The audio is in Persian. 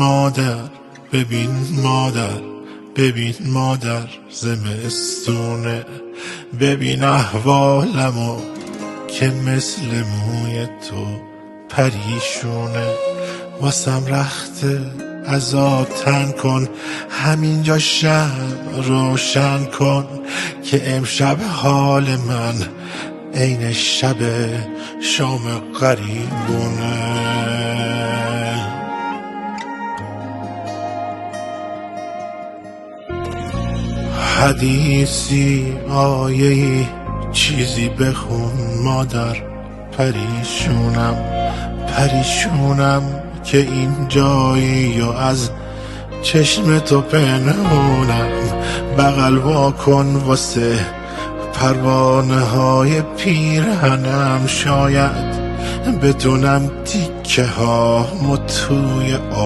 مادر، ببین مادر، ببین مادر زمستونه، ببین احوالمو که مثل موی تو پریشونه. واسم رخته عذاب تن کن، همینجا شب روشن کن که امشب حال من عین شب شام غریبونه. حدیثی آیه‌ای چیزی بخون مادر، پریشونم پریشونم که این جایی و از چشم تو پنهونم. بغل وا کن واسه پروانه های پیرهنم، شاید بدونم تیکه ها توی